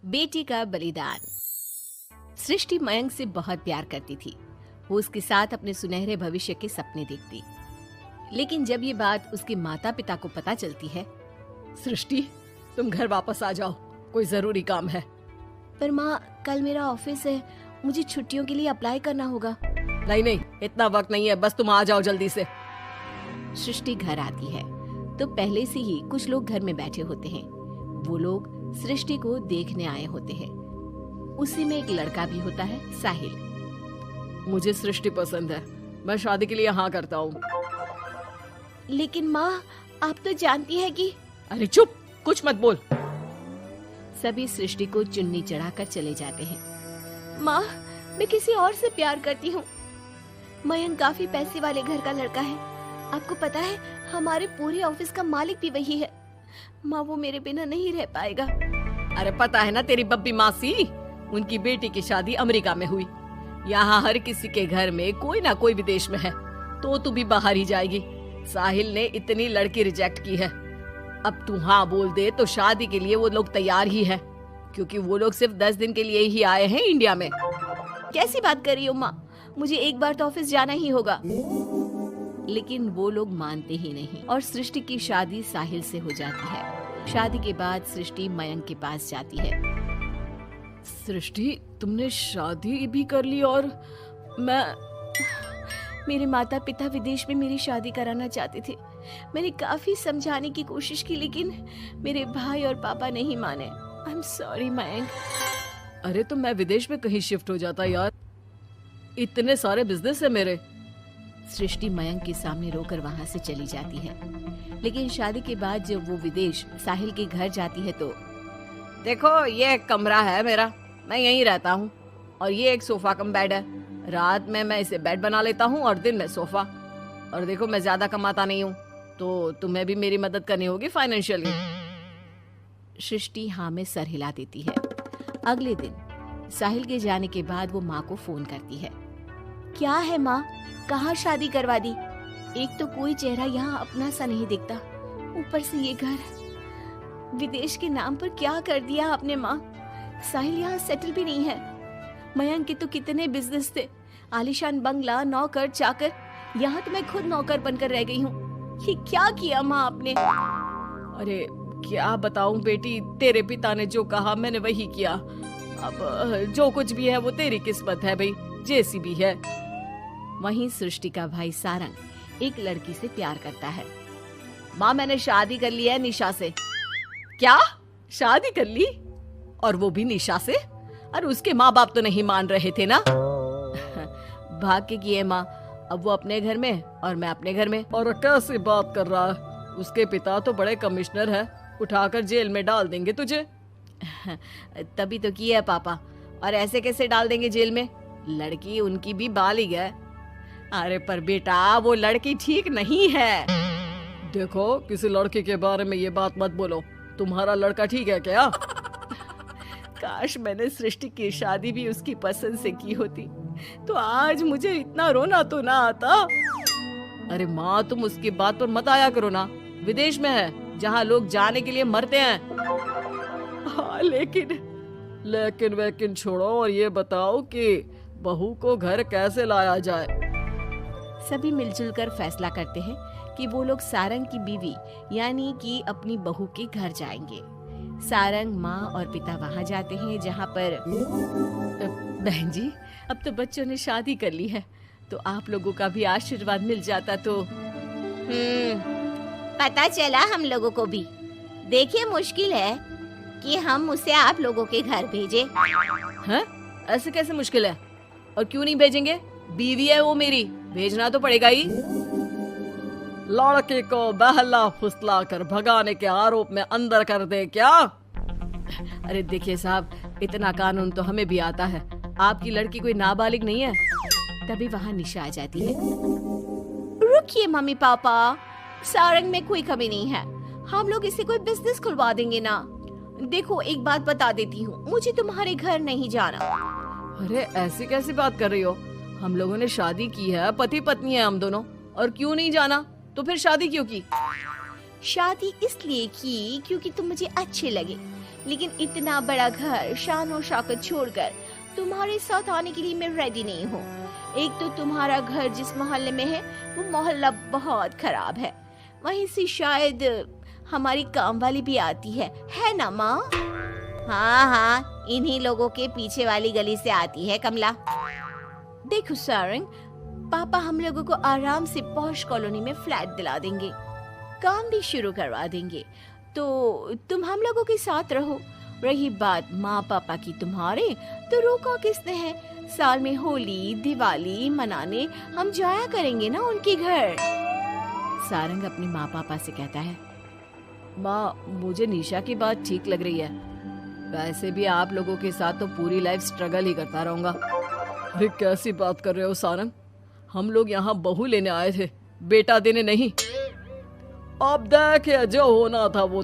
बेटी का बलिदान। सृष्टि मयंक से बहुत प्यार करती थी। वो उसके साथ अपने सुनहरे भविष्य के सपने देखती। लेकिन जब ये बात उसके माता पिता को पता चलती है, सृष्टि, तुम घर वापस आ जाओ, कोई जरूरी काम है। पर माँ, कल मेरा ऑफिस है, मुझे छुट्टियों के लिए अप्लाई करना होगा। नहीं नहीं, इतना वक्त नहीं है, बस तुम आ जाओ जल्दी से। सृष्टि घर आती है तो पहले से ही कुछ लोग घर में बैठे होते हैं। वो लोग सृष्टि को देखने आए होते हैं। उसी में एक लड़का भी होता है, साहिल। मुझे सृष्टि पसंद है, मैं शादी के लिए हाँ करता हूँ। लेकिन माँ, आप तो जानती है कि... अरे चुप, कुछ मत बोल। सभी सृष्टि को चुन्नी चढ़ाकर चले जाते हैं। माँ, मैं किसी और से प्यार करती हूँ। मयंक काफी पैसे वाले घर का लड़का है। आपको पता है, हमारे पूरे ऑफिस का मालिक भी वही है। माँ, वो मेरे बिना नहीं रह पाएगा। अरे पता है ना तेरी बब्बी मासी, उनकी बेटी की शादी अमेरिका में हुई। यहाँ हर किसी के घर में कोई ना कोई विदेश में है, तो तू भी बाहर ही जाएगी। साहिल ने इतनी लड़की रिजेक्ट की है। अब तू हाँ बोल दे तो शादी के लिए वो लोग तैयार ही है, क्योंकि वो लोग सिर्फ 10 दिन के लिए ही आए हैं इंडिया में। कैसी बात कर रही हो माँ, मुझे एक बार तो ऑफिस जाना ही होगा। लेकिन वो लोग मानते ही नहीं और सृष्टि की शादी साहिल से हो जाती है। शादी के बाद सृष्टि मयंक के पास जाती है। सृष्टि, तुमने शादी भी कर ली और मेरे माता पिता विदेश में मेरी शादी कराना चाहते थे। मैंने काफी समझाने की कोशिश की, लेकिन मेरे भाई और पापा नहीं माने। I am sorry Mayank. अरे तो मैं विदेश में कहीं शिफ्ट हो जाता यार, इतने सारे बिजनेस है मेरे। सृष्टि मयंक के सामने रोकर वहाँ से चली जाती है। लेकिन शादी के बाद जब वो विदेश साहिल के घर जाती है तो... देखो, ये एक कमरा है मेरा, मैं यहीं रहता हूँ, और ये एक सोफा कम बेड है। रात में मैं इसे बेड बना लेता हूँ और दिन में सोफा। और देखो, मैं ज्यादा कमाता नहीं हूँ, तो तुम्हें भी मेरी मदद करनी होगी फाइनेंशियली। सृष्टि हाँ में सर हिला देती है। अगले दिन साहिल के जाने के बाद वो माँ को फोन करती है। क्या है माँ, कहाँ शादी करवा दी? एक तो कोई चेहरा यहाँ अपना सा नहीं दिखता, ऊपर से ये घर। विदेश के नाम पर क्या कर दिया आपने माँ? साहिल यहाँ सेटल भी नहीं है। मयंक के तो कितने बिजनेस थे, आलीशान बंगला, नौकर चाकर। यहाँ तो मैं खुद नौकर बनकर रह गई हूँ। ये क्या किया माँ आपने? अरे क्या बताऊं बेटी, तेरे पिता ने जो कहा मैंने वही किया। अब जो कुछ भी है वो तेरी किस्मत है भाई, जैसी भी है। वहीं सृष्टि का भाई सारंग एक लड़की से प्यार करता है। माँ, मैंने शादी कर ली है निशा से। क्या? शादी कर ली? और वो भी निशा से? अरे उसके माँ बाप तो नहीं मान रहे थे ना। भाग्य की है माँ, अब वो अपने घर में और मैं अपने घर में। और कैसी बात कर रहा है? उसके पिता तो बड़े कमिश्नर है, उठाकर जेल में डाल देंगे तुझे। तभी तो किया है पापा। और ऐसे कैसे डाल देंगे जेल में? लड़की उनकी भी बालिग है। अरे पर बेटा, वो लड़की ठीक नहीं है। देखो, किसी लड़के के बारे में ये बात मत बोलो। तुम्हारा लड़का ठीक है क्या? काश मैंने सृष्टि की शादी भी उसकी पसंद से की होती, तो आज मुझे इतना रोना तो ना आता। अरे माँ, तुम उसकी बात पर मत आया करो ना। विदेश में है, जहाँ लोग जाने के लिए मरते हैं। हाँ, लेकिन छोड़ो और ये बताओ कि बहू को घर कैसे लाया जाए? सभी मिलजुल कर फैसला करते हैं कि वो लोग सारंग की बीवी यानी कि अपनी बहू के घर जाएंगे। सारंग, माँ और पिता वहाँ जाते हैं, जहाँ पर... बहन जी, अब तो बच्चों ने शादी कर ली है, तो आप लोगों का भी आशीर्वाद मिल जाता तो... पता चला हम लोगों को भी। देखिए, मुश्किल है कि हम उसे आप लोगों के घर भेजे। हैं? ऐसे कैसे मुश्किल है? और क्यों नहीं भेजेंगे? बीवी है वो मेरी, भेजना तो पड़ेगा ही। लड़के को बहला फुसला कर भगाने के आरोप में अंदर कर दे क्या? अरे देखिए साहब, इतना कानून तो हमें भी आता है। आपकी लड़की कोई नाबालिग नहीं है। तभी वहाँ निशा आ जाती है। रुकिए मम्मी पापा, सारंग में कोई कमी नहीं है। हम लोग इसे कोई बिजनेस खुलवा देंगे ना। देखो, एक बात बता देती हूँ, मुझे तुम्हारे घर नहीं जाना। अरे ऐसी कैसी बात कर रही हो? हम लोगों ने शादी की है, पति पत्नी है हम दोनों, और क्यों नहीं जाना? तो फिर शादी क्यों की? शादी इसलिए की क्योंकि तुम मुझे अच्छे लगे, लेकिन इतना बड़ा घर शान और शौकत छोड़कर तुम्हारे साथ आने के लिए मैं रेडी नहीं हूँ। एक तो तुम्हारा घर जिस मोहल्ले में है वो मोहल्ला बहुत खराब है, वहीं से शायद हमारी काम वाली भी आती है ना माँ? हाँ हाँ, इन्हीं लोगों के पीछे वाली गली से आती है कमला। देखो सारंग, पापा हम लोगों को आराम से पॉश कॉलोनी में फ्लैट दिला देंगे, काम भी शुरू करवा देंगे, तो तुम हम लोगों के साथ रहो। रही बात माँ पापा की तुम्हारे, तो रोका किसने है? साल में होली दिवाली मनाने हम जाया करेंगे ना उनके घर। सारंग अपने माँ पापा से कहता है, माँ मुझे निशा की बात ठीक लग रही है, वैसे भी आप लोगों के साथ तो पूरी लाइफ स्ट्रगल ही करता रहूंगा। अरे कैसी बात कर रहे हो सारंग, हम लोग यहाँ बहू लेने आए थे, बेटा देने नहीं। अब देखे जो होना था वो